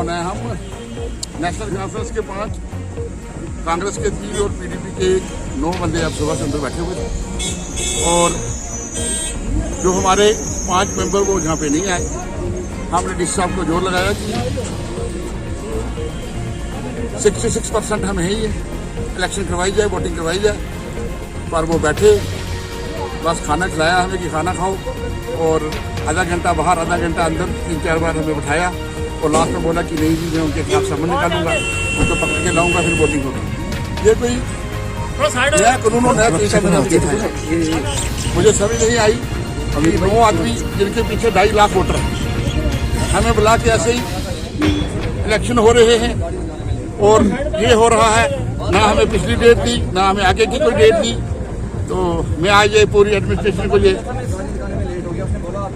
मेहमान हैं हम। नेशनल कॉन्फ्रेंस के 5, कांग्रेस के 3 और पीडीपी के 9 बंदे अब सुबह से अंदर बैठे हुए थे और जो हमारे 5 मेंबर वो यहाँ पे नहीं आए। हमने डीसी साहब को जोर लगाया कि 66% हमें ही है, इलेक्शन करवाई जाए, वोटिंग करवाई जाए, पर वो बैठे बस खाना खिलाया हमें कि खाना खाओ और आधा घंटा बाहर आधा घंटा अंदर 3-4 बार हमें बिठाया और लास्ट में बोला कि नहीं जी मैं उनके खिलाफ समन निकालूंगा, उनको पकड़ के लाऊंगा, फिर वोटिंग होगी। ये कोई नया कानून और नया तरीका मैंने देखा, मुझे समझ नहीं आई। अभी 9 आदमी जिनके पीछे 2.5 लाख वोटर हमें बुला के ऐसे ही इलेक्शन हो रहे हैं और ये हो रहा है, ना हमें पिछली डेट दी ना हमें आगे की कोई डेट दी। तो मैं आज ये पूरी एडमिनिस्ट्रेशन को ये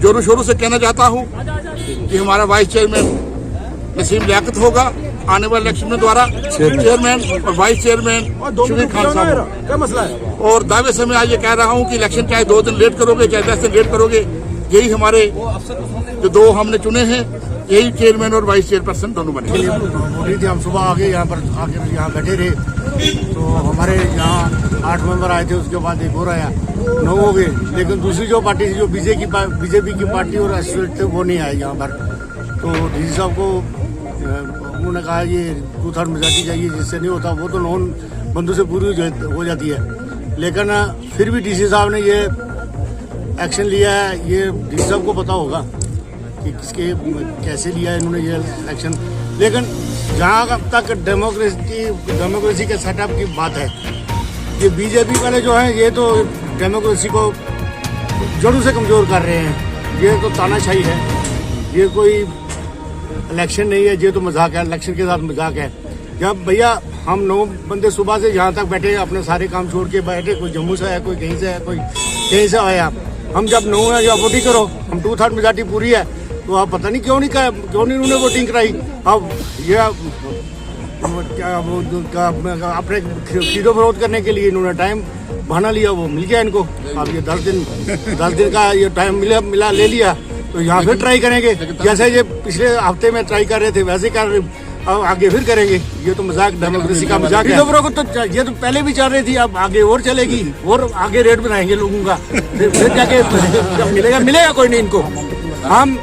जोरों शोरों से कहना चाहता हूँ कि हमारा वाइस चेयरमैन नसीम लियाकत होगा आने वाले इलेक्शन में द्वारा चेयरमैन और वाइस चेयरमैन शबीर खान साहब। क्या मसला है? और दावे से मैं आज ये कह रहा हूँ कि इलेक्शन चाहे 2 दिन लेट करोगे चाहे 10 दिन लेट करोगे, यही हमारे जो 2 हमने चुने हैं यही चेयरमैन और वाइस चेयरपर्सन दोनों बने। हम सुबह आगे यहाँ पर आके यहाँ बैठे रहे तो हमारे यहाँ 8 मेंबर आए थे, उसके बाद एक और आया, 9 हो गए। लेकिन दूसरी जो पार्टी थी जो बीजेपी की पार्टी और एसोसिएट थे वो नहीं आए यहाँ पर। तो डीसी साहब को उन्होंने कहा ये 2/3 मेजॉरिटी चाहिए, जिससे नहीं होता वो तो 9 बंदों से पूरी हो जाती है। लेकिन फिर भी डीसी साहब ने ये एक्शन लिया है, ये डीसी साहब को पता होगा कि किसके कैसे लिया है इन्होंने ये एक्शन। लेकिन जहाँ तक डेमोक्रेसी के सेटअप की बात है, ये बीजेपी वाले जो हैं ये तो डेमोक्रेसी को जड़ों से कमज़ोर कर रहे हैं। ये तो तानाशाही है, ये कोई इलेक्शन नहीं है, ये तो मजाक है, इलेक्शन के साथ मजाक है। जब भैया हम 9 बंदे सुबह से यहाँ तक बैठे, अपने सारे काम छोड़ के बैठे, कोई जम्मू से आया, कोई कहीं से आया, कोई कहीं से आया। हम जब 9 है या वोटिंग करो, हम 2/3 मेजॉरिटी पूरी है, तो आप पता नहीं क्यों नहीं उन्होंने वोटिंग कराई। अब ये अपने खरीदो फरोख्त करने के लिए इन्होंने टाइम बहाना लिया, वो मिल गया इनको। अब ये 10 दिन का ये टाइम मिला ले लिया, तो यहाँ फिर ट्राई करेंगे। जैसे ये पिछले हफ्ते में ट्राई कर रहे थे वैसे कर अब आगे फिर करेंगे। ये तो मजाक, डेमोक्रेसी का मजाक है। तो ये तो पहले भी चल रही थी, अब आगे और चलेगी और आगे रेट बनाएंगे लोगों का, फिर जाके मिलेगा कोई नहीं इनको। हम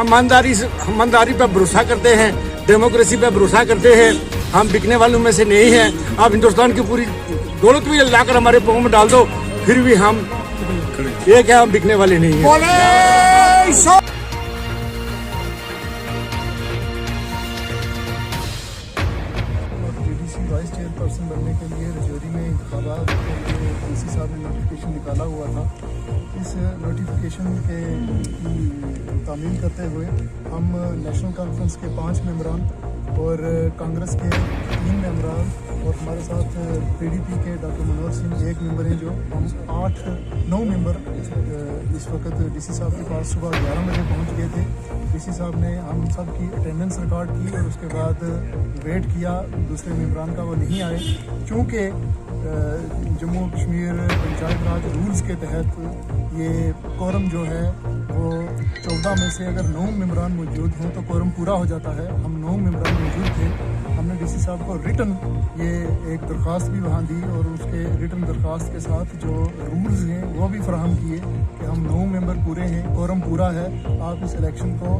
ईमानदारी पे भरोसा करते हैं, डेमोक्रेसी पे भरोसा करते हैं, हम बिकने वालों में से नहीं हैं। आप हिंदुस्तान की पूरी दौलत भी लाकर हमारे पाँव में डाल दो, फिर भी हम ये क्या, हम बिकने वाले नहीं हैं। वाइस चेयरपर्सन बनने के लिए रजौरी में इंतखाबात के लिए डीसी साहब ने नोटिफिकेशन निकाला हुआ था। इस नोटिफिकेशन के तामील करते हुए हम नेशनल कॉन्फ्रेंस के 5 मेंबरान और कांग्रेस के 3 मेंबरान और हमारे साथ पीडीपी के डॉक्टर मनोहर सिंह 1 मेंबर हैं, जो हम 8-9 मेंबर इस वक्त डीसी साहब के पास सुबह 11 बजे पहुंच गए थे। डीसी साहब ने हम सब की अटेंडेंस रिकॉर्ड की और उसके बाद वेट किया दूसरे मेंबरान का, वो नहीं आए। चूँकि जम्मू कश्मीर पंचायत राज रूल्स के तहत ये कोरम जो है वो 14 में से अगर 9 मेंबरान मौजूद हों तो कोरम पूरा हो जाता है। हम 9 मेंबरान मौजूद थे। हमने डीसी साहब को रिटन ये एक दरख्वास्त भी वहाँ दी और उसके रिटन दरख्वास्त के साथ जो रूल्स हैं वो भी फराहम किए कि हम 9 मेंबर पूरे हैं, कोरम पूरा है, आप इस इलेक्शन को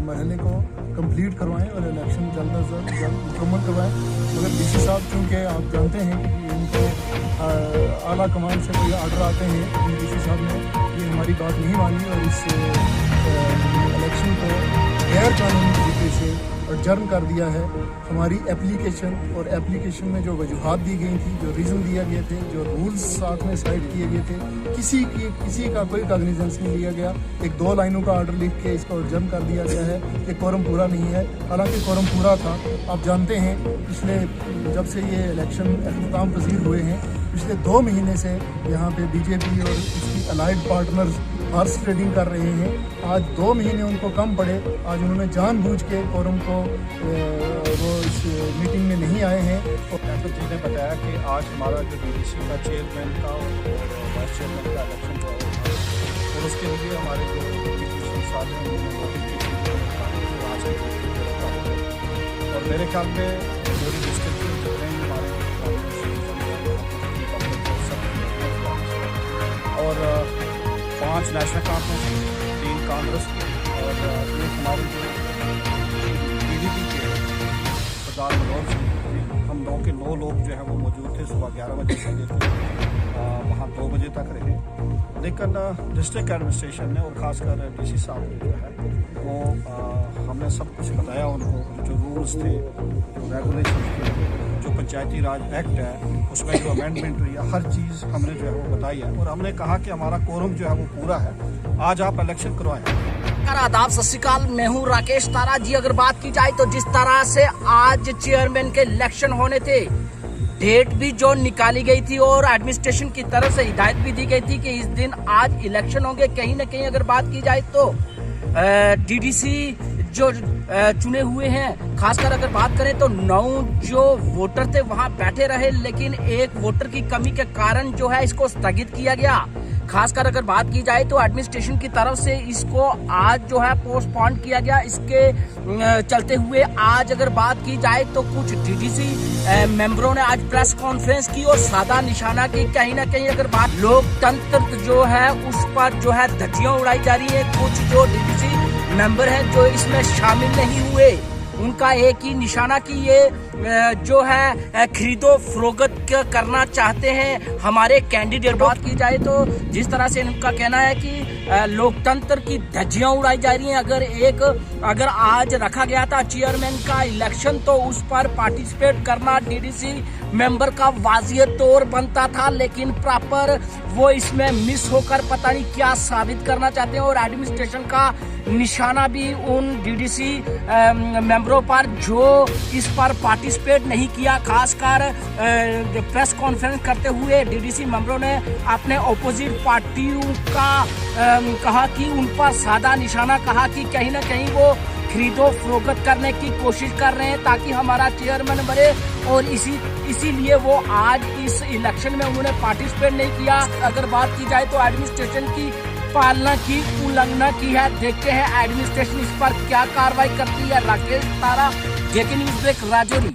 मरहले को कंप्लीट करवाएं और इलेक्शन जल्द अज जल्द मुकम्मल करवाएं। मगर डीसी साहब चूँकि आप जानते हैं कि इनको आला कमान से कोई आर्डर आते हैं, डीसी साहब ने ये हमारी बात नहीं मानी और इस इलेक्शन को गैर कानूनी तरीके से एडजर्न कर दिया है। हमारी एप्लीकेशन और एप्लीकेशन में जो वजूहात दी गई थी, जो रीज़न दिया गए थे, जो रूल्स साथ में साइड किए गए थे, किसी का कोई कॉग्निजेंस नहीं लिया गया। एक 2 लाइनों का ऑर्डर लिख के इसको एडजर्न कर दिया गया है कि कोरम पूरा नहीं है, हालांकि कोरम पूरा था। आप जानते हैं पिछले जब से ये इलेक्शन अख्ताम पजीर हुए हैं, पिछले 2 महीने से यहाँ पे बीजेपी और इसकी अलाइड पार्टनर्स हॉर्स ट्रेडिंग कर रहे हैं। आज 2 महीने उनको कम पड़े, आज उन्होंने जानबूझ के कोरम को वो इस मीटिंग में नहीं आए हैं। तो डॉक्टर जी ने बताया कि आज हमारा जो डीडीसी का चेयरमैन का और वाइस चेयरमैन का इलेक्शन हुआ और उसके लिए हमारे जो साथ हैं सकता है। और मेरे ख्याल में पूरी डिस्ट्रिक्ट में जितने भी हमारे और 5 नेशनल कांफ्रेंस, 3 कांग्रेस और एक हमारे जो PDP के सरदार मनोहर सिंह, हम 9 के 9 लोग जो है वो मौजूद थे। सुबह 11 बजे से लेकर वहाँ 2 बजे तक रहे। लेकिन डिस्ट्रिक्ट एडमिनिस्ट्रेशन ने और ख़ासकर DC साहब ने जो है वो हमने सब कुछ बताया उनको, जो रूल्स थे, जो रेगुलेशन थे, जो पंचायती राज एक्ट है उसमें जो अमेंडमेंट हुई है, हर चीज़ हमने जो है वो बताई है। और हमने कहा कि हमारा कोरम जो है वो पूरा है, आज आप इलेक्शन करवाएं। आदाब, सत श्री अकाल, मैं हूँ राकेश तारा जी। अगर बात की जाए तो जिस तरह से आज चेयरमैन के इलेक्शन होने थे, डेट भी जो निकाली गई थी और एडमिनिस्ट्रेशन की तरफ से हिदायत भी दी गई थी कि इस दिन आज इलेक्शन होंगे, कहीं ना कहीं अगर बात की जाए तो DDC जो चुने हुए हैं, खासकर अगर बात करें तो 9 जो वोटर थे वहां बैठे रहे, लेकिन एक वोटर की कमी के कारण जो है इसको स्थगित किया गया। खासकर अगर बात की जाए तो एडमिनिस्ट्रेशन की तरफ से इसको आज जो है पोस्टपोन किया गया। इसके चलते हुए आज अगर बात की जाए तो कुछ DDC मेंबरों ने आज प्रेस कॉन्फ्रेंस की और सादा निशाना की। कहीं ना कहीं अगर बात लोकतंत्र जो है उस पर जो है धज्जियां उड़ाई जा रही है। कुछ जो DDC मेंबर हैं जो इसमें शामिल नहीं हुए, उनका एक ही निशाना कि ये जो है खरीदो फरोख्त करना चाहते हैं हमारे कैंडिडेट। बात की जाए तो जिस तरह से इनका कहना है कि लोकतंत्र की धज्जियां उड़ाई जा रही हैं। अगर आज रखा गया था चेयरमैन का इलेक्शन तो उस पर पार्टिसिपेट करना DDC मेंबर का वाजियत तौर बनता था, लेकिन प्रॉपर वो इसमें मिस होकर पता नहीं क्या साबित करना चाहते हैं। और एडमिनिस्ट्रेशन का निशाना भी उन DDC मेंबरों पर जो इस पर पार्टिसिपेट नहीं किया। खासकर प्रेस कॉन्फ्रेंस करते हुए DDC मेंबरों ने अपने ऑपोजिट पार्टियों का कहा कि उन पर सादा निशाना, कहा कि कहीं ना कहीं वो खरीदो फरोख्त करने की कोशिश कर रहे हैं ताकि हमारा चेयरमैन बने, और इसीलिए वो आज इस इलेक्शन में उन्होंने पार्टिसिपेट नहीं किया। अगर बात की जाए तो एडमिनिस्ट्रेशन की पालना की उल्लंघना की है। देखते हैं एडमिनिस्ट्रेशन इस पर क्या कार्रवाई करती है। राकेश तारा, JK न्यूज़ ब्रेक, राजौरी।